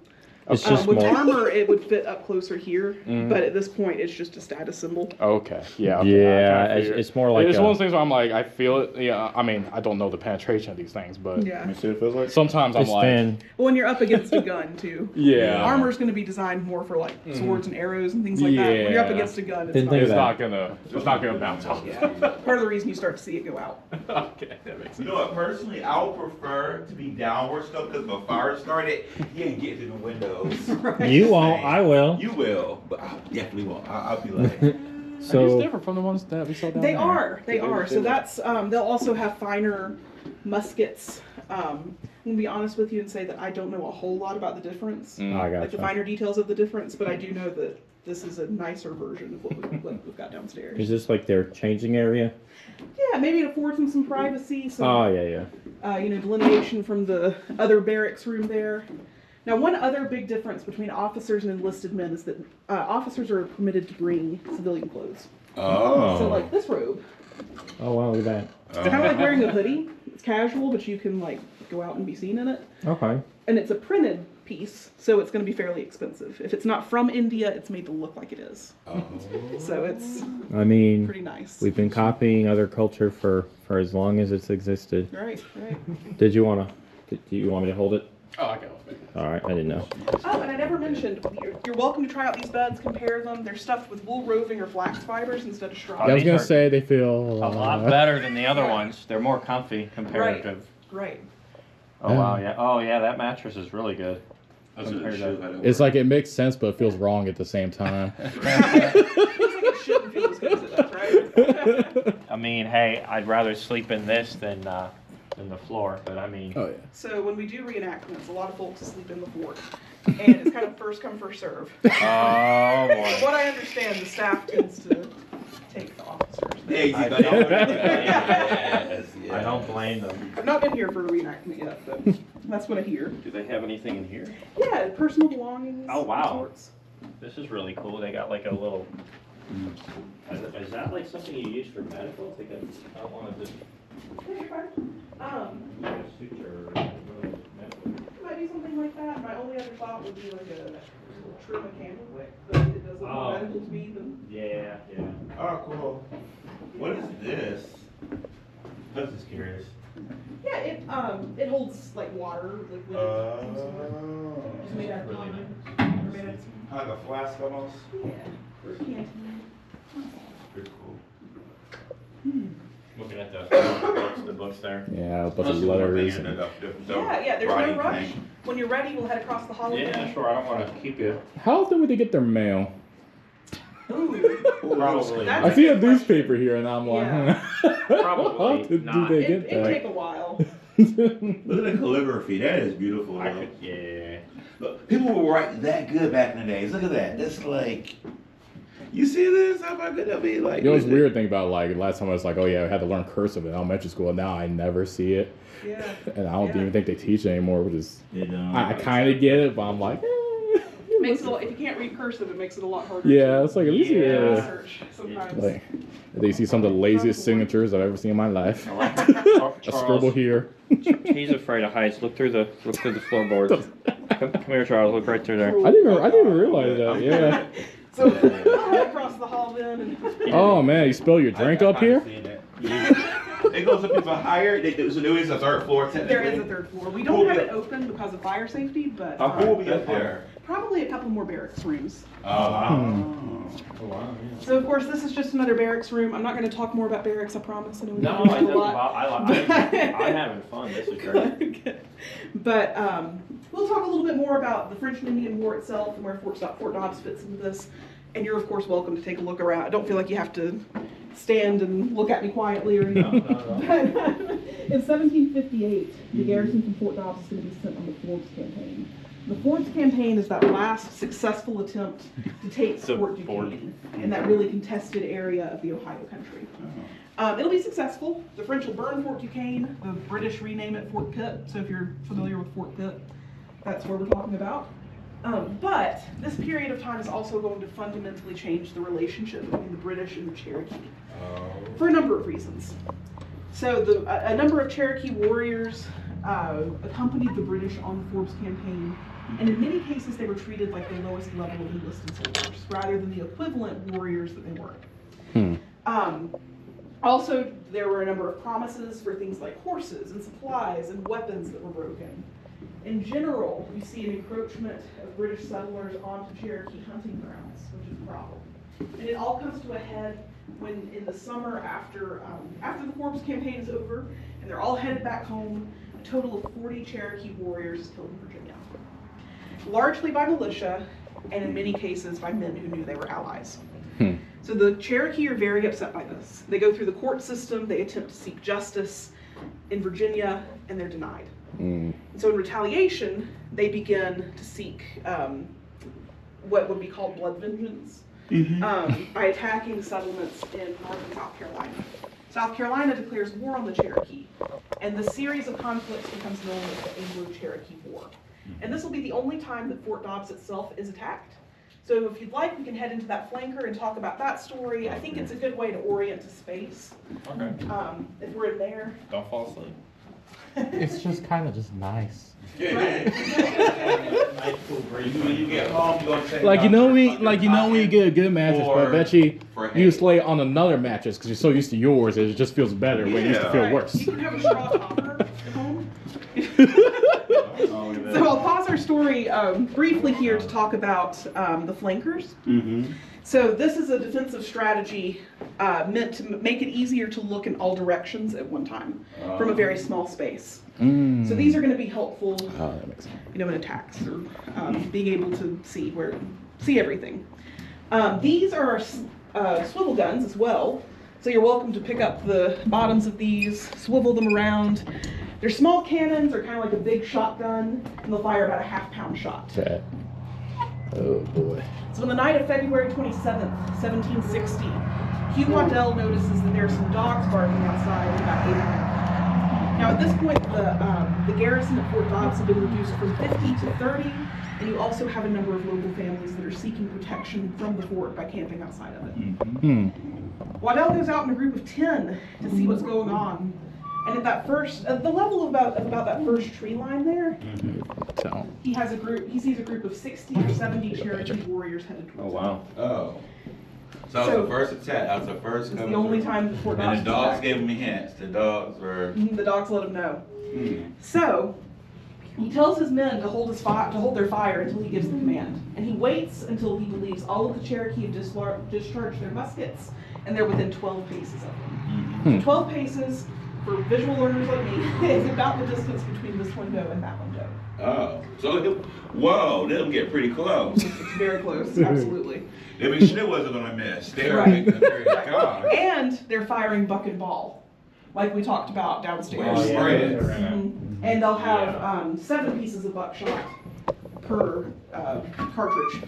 It's just With more. armor, it would fit up closer here, but at this point, it's just a status symbol. Okay. Yeah. Okay, Yeah, I kinda it's figured. more like It's a- one of those things where I'm like, I feel it. Yeah. I mean, I don't know the penetration of these things, but Yeah. Let me see what it feels like. sometimes I'm It's like, thin. When you're up against a gun, too. yeah. Armor's going to be designed more for like swords and arrows and things like that. When you're up Yeah. against a gun, it's Didn't not. think It's of not gonna bounce off. Yeah. Part of the reason you start to see it go out. Okay, that makes You sense. know what? Personally, I would prefer to be downward stuff because if a fire started, you ain't getting through the windows. You won't. I will. You will, but I definitely won't. I'll be like, It's So different from the ones that we saw down They there. are. They They- are. they So look- that's. They'll also have finer muskets. I'm gonna be honest with you and say that I don't know a whole lot about the difference, Mm. I like the gotcha. finer details of the difference, but I do know that this is a nicer version of what we've got downstairs. Is this like their changing area? Yeah, maybe it affords them some privacy, some Oh yeah, yeah. delineation from the other barracks room there. Now, one other big difference between officers and enlisted men is that officers are permitted to bring civilian clothes. oh. So, like this robe, Oh wow, look at that. it's kind of like wearing a hoodie. It's casual, but you can like go out and be seen in it. Okay. And it's a printed piece, so it's going to be fairly expensive. If it's not from India, it's made to look like it is. Oh. So it's I mean, pretty nice. we've been copying other culture for as long as it's existed. Right, right. Do you want me to hold it? Oh, I got it. All right, I didn't know. Oh, and I never mentioned, you're welcome to try out these beds, compare them. They're stuffed with wool roving or flax fibers instead of straw. Yeah, I was these gonna are say they feel A lot better than the other ones. They're more comfy comparative. Right. Oh wow, yeah. Oh yeah, that mattress is really good. That's what it Compared should to- have It's like it makes sense, but it feels wrong at the same time. Feels like it shouldn't feel as good as it does, right? I mean, hey, I'd rather sleep in this than the floor. But I mean, Oh yeah. So when we do reenactments, a lot of folks sleep in the fort. And it's kind of first come, first serve. oh From boy. what I understand, the staff tends to take the officers. Easy, I buddy. don't- Yes, I yes. don't blame them. I've not been here for a reenactment yet, but that's what I hear. Do they have anything in here? Yeah, personal belongings. Oh, wow. of sorts. This is really cool. They got like a little. Is that like something you use for medical? Like I don't want to just Yeah, use a suture or medical. might be something like that. My only other thought would be like a little trim a candle wick, but if it does look more Oh. medical to me, then Yeah, yeah. Oh, cool. What is this? I was just curious. yeah, it holds like water, liquid. It's made out of Really cotton. nice. Or made out of- Like a flask almost. Yeah, for a canteen. Pretty cool. Looking at the books there. Yeah, a bunch of Unless you want to letters. be in and- the Yeah, there's writing no rush. thing. When you're ready, we'll head across the hallway. Yeah, sure. I don't want to keep you. How often would they get their mail? Ooh. Probably. I see a newspaper here, and I'm like, Yeah. how Probably often do not. they It'd get take that? a while. Look at the calligraphy. That is beautiful. I though. could, yeah. Look, people were writing that good back in the days. Look at that. That's like, you see this? How about gonna be like? You know, it's weird thing about like last time I was like, oh yeah, I had to learn cursive in elementary school. Now I never see it, Yeah. and I don't Yeah. even think they teach it anymore. Which is, You know, I kind of get it, but I'm like, Makes it a lot, if you can't read cursive, it makes it a lot harder. yeah, to it's like at least Yeah. research sometimes. like they see some of the laziest signatures I've ever seen in my life. I like A scribble here. He's afraid of heights. Look through the floorboard. Come here, Charles. Look right through there. I didn't even realize that. Yeah. So I'll head across the hall then. And Oh man, you spill your drink up here? It goes up even higher. So there is a third floor technically. there is a third floor. We don't have it open because of fire safety, but Who will be up there? probably a couple more barracks rooms. Oh, wow. Oh, wow, yeah. So of course this is just another barracks room. I'm not going to talk more about barracks, I promise. I know we No, don't I do a know. lot. I'm having fun. This is great. But we'll talk a little bit more about the French and Indian War itself and where Fort Dobbs fits into this. And you're of course welcome to take a look around. I don't feel like you have to stand and look at me quietly or anything. No. In 1758, the garrison from Fort Dobbs is going to be sent on the Forbes campaign. The Forbes campaign is that last successful attempt to take Fort Duquesne in that really contested area of the Ohio country. It'll be successful. The French will burn Fort Duquesne. The British rename it Fort Pitt. So if you're familiar with Fort Pitt, that's where we're talking about. But this period of time is also going to fundamentally change the relationship between the British and the Cherokee for a number of reasons. So a number of Cherokee warriors accompanied the British on the Forbes campaign, and in many cases they were treated like the lowest level of enlisted soldiers rather than the equivalent warriors that they were. Also, there were a number of promises for things like horses and supplies and weapons that were broken. In general, you see an encroachment of British settlers onto Cherokee hunting grounds, which is a problem. And it all comes to a head when, in the summer after the Forbes campaign is over, and they're all headed back home, a total of 40 Cherokee warriors is killed in Virginia. Largely by militia, and in many cases by men who knew they were allies. So the Cherokee are very upset by this. They go through the court system, they attempt to seek justice in Virginia, and they're denied. And so in retaliation, they begin to seek what would be called blood vengeance by attacking settlements in northern South Carolina. South Carolina declares war on the Cherokee, and the series of conflicts becomes known as the Anglo-Cherokee War. And this will be the only time that Fort Dobbs itself is attacked. So if you'd like, we can head into that flanker and talk about that story. I think it's a good way to orient to space. Okay. If we're in there. Don't fall asleep. It's just kind of just nice. Nice, cool breeze. When you get home, you're gonna take Like you know out when you get a good mattress, but I bet you for slay on another mattress because you're so used to yours, it just feels better when it used to feel Right. worse. You can have a straw topper at home. So I'll pause our story briefly here to talk about the flankers. So this is a defensive strategy meant to make it easier to look in all directions at one time from a very small space. So these are going to be helpful, That makes sense. in attacks or being able to see everything. These are swivel guns as well. So you're welcome to pick up the bottoms of these, swivel them around. They're small cannons, they're kind of like a big shotgun, and they'll fire about a half-pound shot. Okay. Oh boy. So on the night of February 27th, 1760, Hugh Waddell notices that there are some dogs barking outside at about 8 o'clock. Now at this point, the garrison at Fort Dobbs have been reduced from 50 to 30, and you also have a number of local families that are seeking protection from the fort by camping outside of it. Waddell goes out in a group of 10 to see what's going on. And at that first, at the level of about that first tree line there, So. he sees a group of 60 or 70 Cherokee warriors headed towards him. wow. Oh. So that was the first attack. That was the first It's coming the only through. time the Fort Dobbs And the dogs attacked. gave me hints. The dogs were. The dogs let him know. So he tells his men to hold their fire until he gives the command, and he waits until he believes all of the Cherokee have discharged their muskets, and they're within 12 paces of him. So 12 paces for visual learners like me is about the distance between this window and that window. Oh. So, whoa, they'll get pretty close. It's very close, absolutely. They make sure they wasn't gonna miss. They were Right. God. And they're firing buck and ball, like we talked about downstairs. Well, spread. And they'll have 7 pieces of buckshot per cartridge.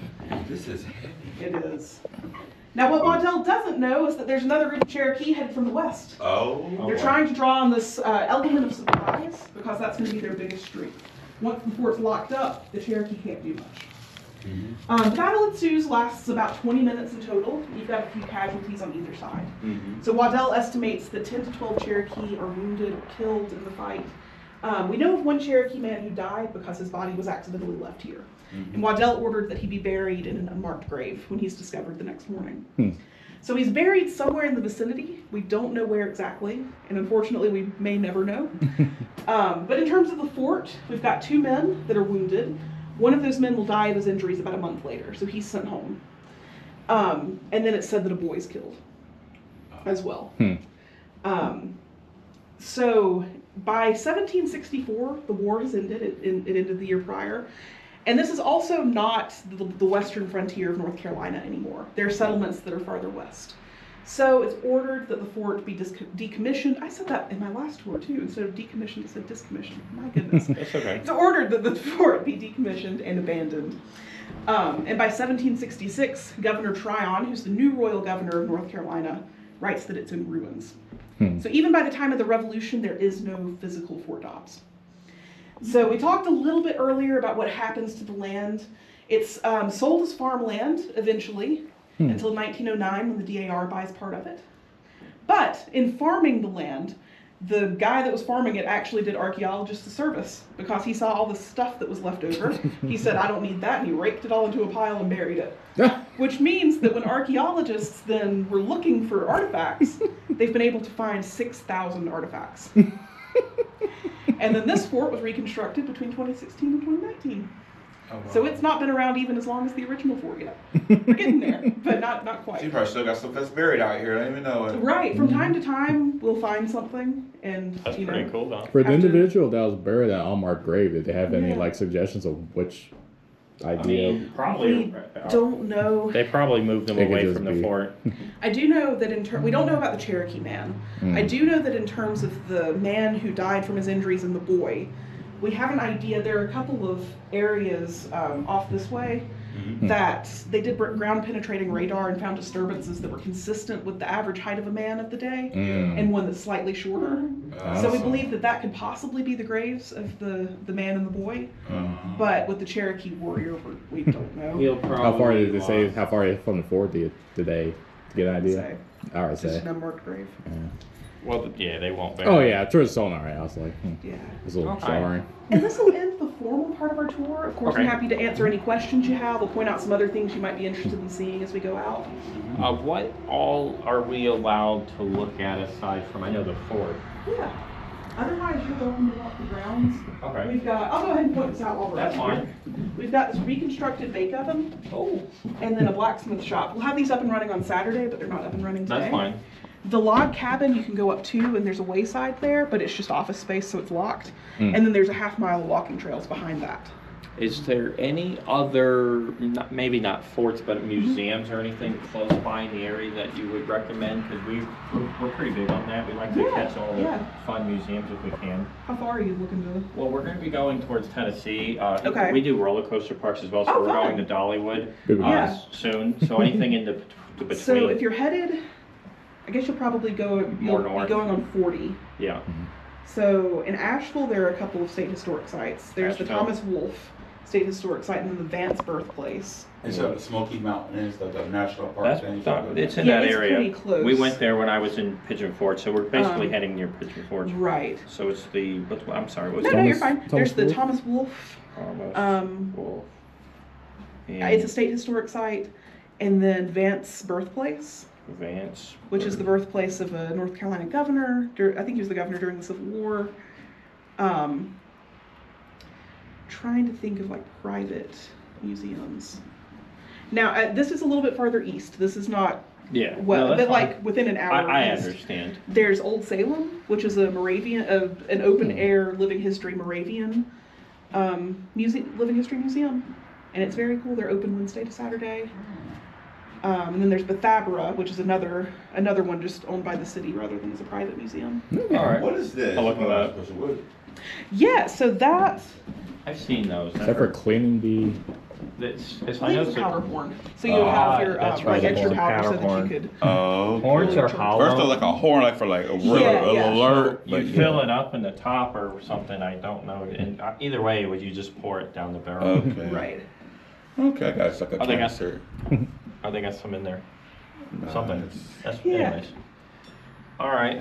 This is heavy. It is. Now, what Waddell doesn't know is that there's another group of Cherokee headed from the west. Oh. They're trying to draw on this element of surprise because that's going to be their biggest strength. Once the fort's locked up, the Cherokee can't do much. The battle ensues, lasts about 20 minutes in total. You've got a few casualties on either side. So Waddell estimates that 10 to 12 Cherokee are wounded or killed in the fight. We know of one Cherokee man who died because his body was accidentally left here. And Waddell ordered that he be buried in an unmarked grave when he's discovered the next morning. So he's buried somewhere in the vicinity. We don't know where exactly, and unfortunately we may never know. But in terms of the fort, we've got 2 men that are wounded. One of those men will die of his injuries about a month later, so he's sent home. And then it's said that a boy is killed as well. So by 1764, the war has ended. It ended the year prior. And this is also not the western frontier of North Carolina anymore. There are settlements that are farther west. So it's ordered that the fort be decommissioned. I said that in my last tour too. Instead of decommissioned, I said discommissioned. My goodness. That's okay. It's ordered that the fort be decommissioned and abandoned. And by 1766, Governor Tryon, who's the new royal governor of North Carolina, writes that it's in ruins. So even by the time of the Revolution, there is no physical Fort Dobbs. So we talked a little bit earlier about what happens to the land. It's sold as farmland eventually until 1909 when the DAR buys part of it. But in farming the land, the guy that was farming it actually did archaeologists a service because he saw all the stuff that was left over. He said, I don't need that, and he raked it all into a pile and buried it. Which means that when archaeologists then were looking for artifacts, they've been able to find 6,000 artifacts. And then this fort was reconstructed between 2016 and 2019. Oh, wow. So it's not been around even as long as the original fort yet. We're getting there, but not You quite. probably still got stuff that's buried out here. I don't even know it. Right, from time to time, we'll find something, and That's you know. pretty cool, though. For the Have to- individual that was buried at unmarked grave, did they have any Yeah. like suggestions of which I idea? mean, probably. Don't know. They probably moved them They could away just from the be- fort. I do know that we don't know about the Cherokee man. I do know that in terms of the man who died from his injuries and the boy, we have an idea. There are a couple of areas off this way that they did ground penetrating radar and found disturbances that were consistent with the average height of a man of the day and one that's slightly shorter. So we believe that that could possibly be the graves of the man and the boy. But with the Cherokee warrior, we don't know. He'll probably How far did they say? How far from the fort did they get an idea? Say. All right, Just say. an unmarked grave. Well, yeah, they won't. Oh yeah, true sonar. I was like, Yeah. it's a little Okay. jarring. And this will end the formal part of our tour. Of course, I'm Okay. happy to answer any questions you have. We'll point out some other things you might be interested in seeing as we go out. What all are we allowed to look at aside from, I know the fort? Yeah. Otherwise, you're welcome to walk the grounds. Okay. We've got, I'll go ahead and point this out while we're That's up here. fine. We've got this reconstructed bake oven. Oh, And then a blacksmith shop. We'll have these up and running on Saturday, but they're not up and running today. that's fine. The log cabin you can go up to, and there's a wayside there, but it's just office space, so it's locked. And then there's a half-mile of walking trails behind that. Is there any other, maybe not forts, but museums or anything close by in the area that you would recommend? Because we're pretty big on that. We like to Yeah, catch all the yeah. fun museums if we can. How far are you looking to? Well, we're going to be going towards Tennessee. Okay. We do roller coaster parks as well, so Oh, we're fun. going to Dollywood Yeah. soon. So anything in the between. So if you're headed, I guess you'll probably you'll More be north. going on 40. Yeah. So in Asheville, there are a couple of state historic sites. There's the Asheville. Thomas Wolfe State Historic Site and then the Vance birthplace. And so the Smoky Mountain is the national park That's thing. it's in Yeah, that it's area. pretty close. We went there when I was in Pigeon Forge, so we're basically Um, heading near Pigeon Forge. Right. So it's the I'm sorry, what's No, the you're fine. Thomas There's the Wolfe? Thomas Wolfe. Thomas Wolfe. And It's a state historic site. And then Vance birthplace, Vance, which is the birthplace of a North Carolina governor. I think he was the governor during the Civil War. Trying to think of like private museums. Now, this is a little bit farther east. This is not Yeah. well, no, that's but fine. like within an hour. I east. understand. There's Old Salem, which is a Moravian, an open air living history Moravian living history museum, and it's very cool. They're open Wednesday to Saturday. And then there's Bethabara, which is another one just owned by the city rather than as a private museum. All right. What is this? I'll look it up. Yeah, so that I've seen those. Is that for cleaning the? It's, I I know think it's a it's powder horn. So you would have your that's like right, extra the powder so powder that you horn. could. Oh. horns are First hollow. First, like a horn, like for like a Yeah. alert. You but fill it up in the top or something. I don't know. And either way, would you just pour it down the barrel? Okay. Right. Okay, I got it's like a I think I- cancer. I think that's some in there. Something. Nice. That's Yeah. anyways. All right.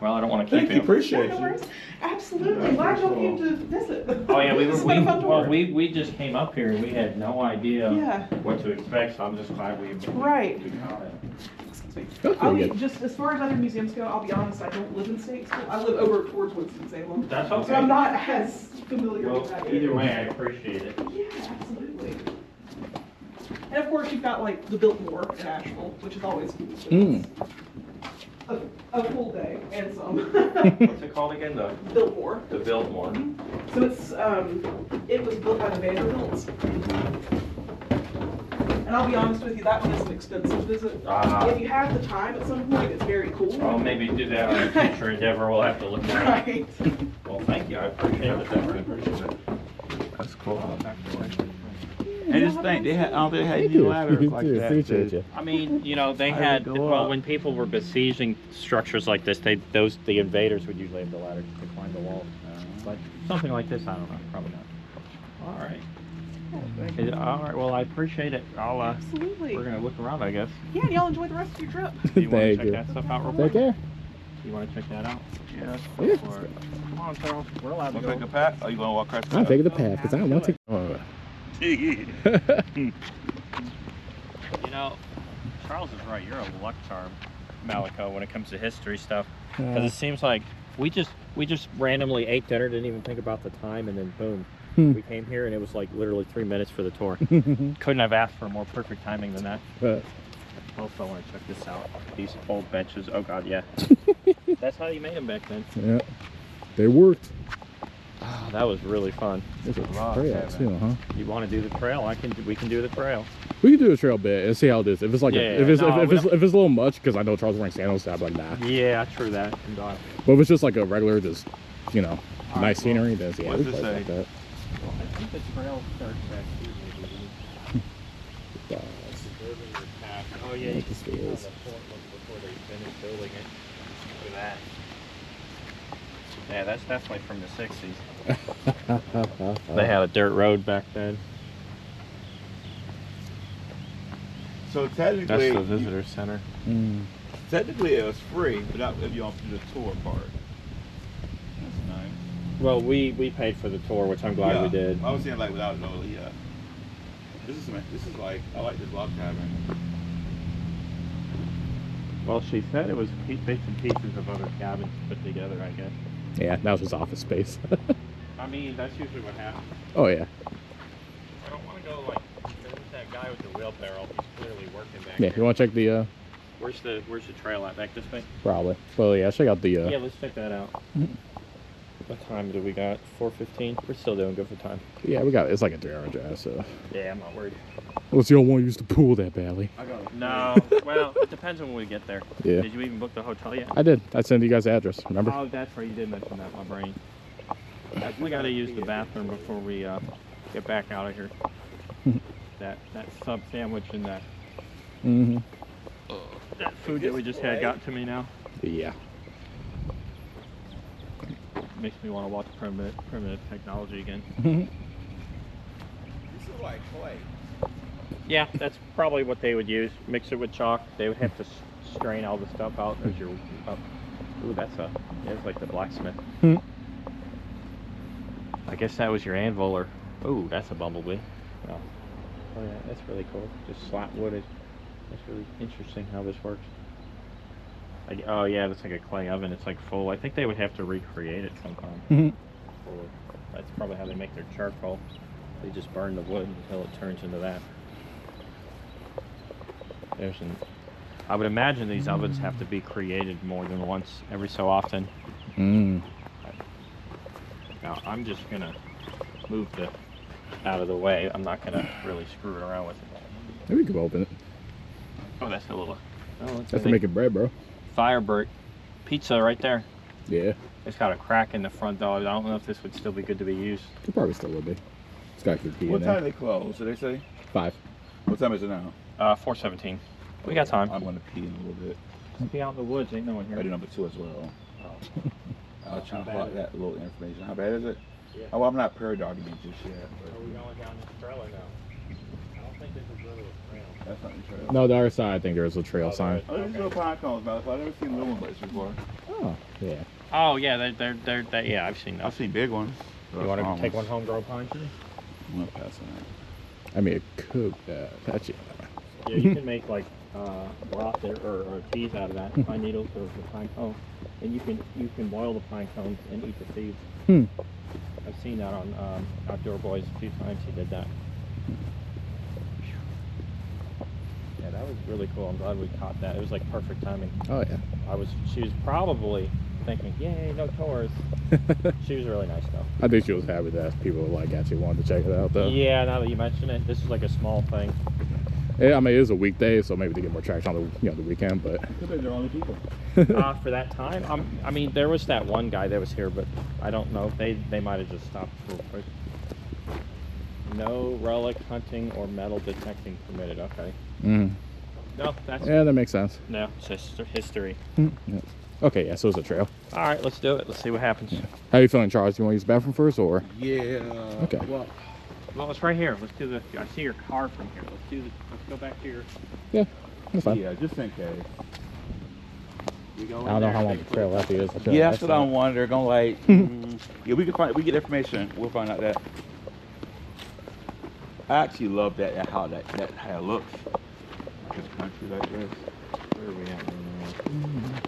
Well, I don't want to keep Thank you. you. Appreciate No you. worries. Absolutely. Glad y'all came to visit. Oh yeah, This has been a fun tour. we just came up here and we had no idea Yeah. what to expect. So I'm just glad we Right. got it. Excuse me. That's I'll pretty be, good. just as far as other museums go, I'll be honest, I don't live in state school. I live over towards Winston-Salem. That's So okay. I'm not as familiar Well, with that. either way, I appreciate it. Yeah, absolutely. And of course, you've got like the Biltmore in Asheville, which is always a full day and some. What's it called again? The Biltmore. Biltmore. So it's it was built by the Vanderbilts. And I'll be honest with you, that one is an expensive visit. Ah. If you have the time at some point, it's very cool. Well, maybe do that on a future endeavor. We'll have to look at it. Right. Well, thank you. I appreciate it. That's cool. And just think, I don't think they had any ladders like Dude, that. appreciate you. I mean, you know, they How did had, it go well, up? when people were besieging structures like this, the invaders would usually have the ladder to climb the wall. But something like this, I don't know, probably not. All right. All right, well, I appreciate it. Absolutely. We're gonna look around, I guess. Yeah, and y'all enjoy the rest of your trip. Do you want to Thank check you. that stuff out real Take quick? care. You want to check that out? Yeah. Yeah. Come on, Charles. We're allowed to Want go. to take a pat? Or you going to walk across the I'm path? taking the path because I don't want to take. You know, Charles is right. You're a luck charm, Malico, when it comes to history stuff. Because it seems like we just randomly ate dinner, didn't even think about the time, and then boom, we came here and it was like literally 3 minutes for the tour. Couldn't have asked for more perfect timing than that. Also, I want to check this out. These old benches. Oh God, yeah. That's how you made them back then. Yeah, they worked. Oh, that was really fun. There's a Rock trail cabin. too, huh? You want to do the trail? We can do the trail. We can do a trail bit and see how it is. If it's like Yeah, if it's no, if we it's a little much, because I know Charles is wearing sandals, so I'm like nah. Yeah, true that. But if it's just like a regular, just nice well, scenery, then yeah, what's we it can like say? that. I think the trail starts back here. Dobbs. Oh yeah, you Like can the see how the stairs. fort looked before they finished building it. Look at that. Yeah, that's definitely from the 60s. They had a dirt road back then. So That's technically, the visitor center. technically it was free, but not if you don't do the tour part. That's nice. Well, we paid for the tour, which I'm glad we did. I was saying like without no, yeah. This is like, I like this log cabin. Well, she said it was bits and pieces of other cabins put together, I guess. Yeah, that was just office space. I mean, that's usually what happens. Oh yeah. I don't want to go like, there's that guy with the wheelbarrow. He's clearly working back Yeah, there. you want to check the Where's the trail at? Back this way? probably. Well, yeah, check out the Yeah, let's check that out. What time do we got? 4:15. We're still doing good for time. yeah, we got it's like a 3-hour drive, so Yeah, I'm not worried. unless you don't want to use the pool that badly. I got No, well, it depends on when we get there. Yeah. Did you even book the hotel yet? I did. I sent you guys the address. Remember? Oh, that's right. You did mention that. My brain. We got to use the bathroom before we get back out of here. that sub sandwich and that food that we just had got to me now. Yeah. Makes me want to watch primitive technology again. This is like clay. Yeah, that's probably what they would use. Mix it with chalk. They would have to strain all the stuff out. There's your. Ooh, it's like the blacksmith. I guess that was your anvil, or ooh, that's a bumblebee. Oh, oh yeah, that's really cool. Just slat wooded. That's really interesting how this works. Oh yeah, that's like a clay oven. It's like full. I think they would have to recreate it sometime. That's probably how they make their charcoal. They just burn the wood until it turns into that. I would imagine these ovens have to be created more than once, every so often. Now I'm just gonna move out of the way. I'm not gonna really screw it around with it. Maybe we could open it. Oh, that's a little. Oh, That's for making bread, bro. Firebird pizza right there. Yeah. It's got a crack in the front door. I don't know if this would still be good to be used. It probably still would be. It's got good key What in time there. they close? Did they say? 5. What time is it now? 4:17. We got time. I'm gonna pee in a little bit. Be out in the woods. Ain't no one I here. do number 2 as well. I was trying to plot that little information. How bad is it? Yeah. Oh, well, I'm not paradogging it just yet. Are we going down this trailer now? think this is really a trail. That's not the trail. No, the other side, I think there's a trail sign. Oh, these little pine cones, man. I've never seen little ones like this before. Oh, yeah. Oh yeah, they're yeah, I've seen I've those. seen big ones. You want to take one home, grow pine tree? I'm gonna pass on that. I mean, it could touch it. Yeah, you can make like broth or teas out of that, pine needles or the pine cone, and you can boil the pine cones and eat the seeds. Hmm. I've seen that on Outdoor Boys a few times. He did that. Yeah, that was really cool. I'm glad we caught that. It was like perfect timing. Oh, yeah. She was probably thinking, yay, no tours. She was really nice though. I think she was happy that people like actually wanted to check it out, though. Yeah, now that you mention it, this is like a small thing. Yeah, I mean, it is a weekday, so maybe they get more traction on the weekend, but Could be the only people. For that time, I mean, there was that one guy that was here, but I don't know if they might have just stopped real quick. No relic hunting or metal detecting permitted. Okay. mm. No, that's Yeah, that makes sense. no, it's just history. Yeah. Okay, yeah, so it's a trail. All right, let's do it. Let's see what happens. How you feeling, Charles? Do you want to use the bathroom first, or? Yeah. Okay. Well, it's right here. Let's do the. I see your car from here. Let's go back to your. Yeah, that's fine. Yeah, just in case. We go in I don't know there, how long take the trail left is. I feel Yeah, like that's what I'm wondering. Going like, yeah, we get information. We'll find out that. I actually love that how it looks. This country like this. Where are we at right now?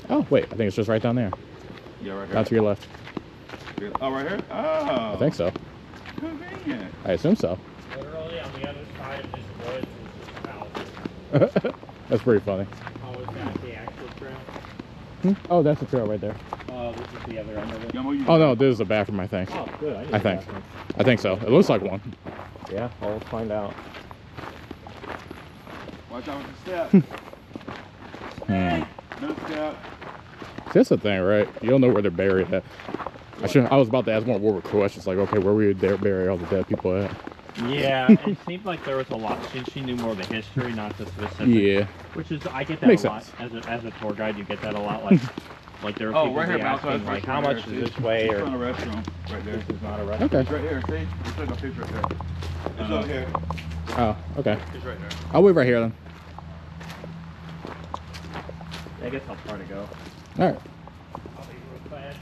Oh, wait, I think it's just right down there. Yeah, right here. Not to your left. Oh, right here? Oh. I think so. Convenient. I assume so. Literally on the other side of this woods is this house. That's pretty funny. Oh, is that the actual trail? Oh, that's the trail right there. Oh, this is the other end of it. Oh, no, this is a bathroom, I think. Oh, good. I think. I think so. It looks like one. Yeah, well, let's find out. Watch out with the step. Hmm. No step. That's the thing, right? You don't know where they're buried at. I was about to ask more questions, like, okay, where would they bury all the dead people at? Yeah, it seemed like there was a lot. She knew more of the history, not the specific. Yeah. Which is, I get that Makes a lot. sense. As a tour guide, you get that a lot. Like there are people right here, be man. Outside asking, the like, how much is this way, It's or on the restroom. Right there. this is not a restaurant. Okay. It's right here. See? It's like a picture right there. It's over here. Oh, okay. It's right there. I'll wait right here then. I guess I'll try to go. All right. I'll be real fast.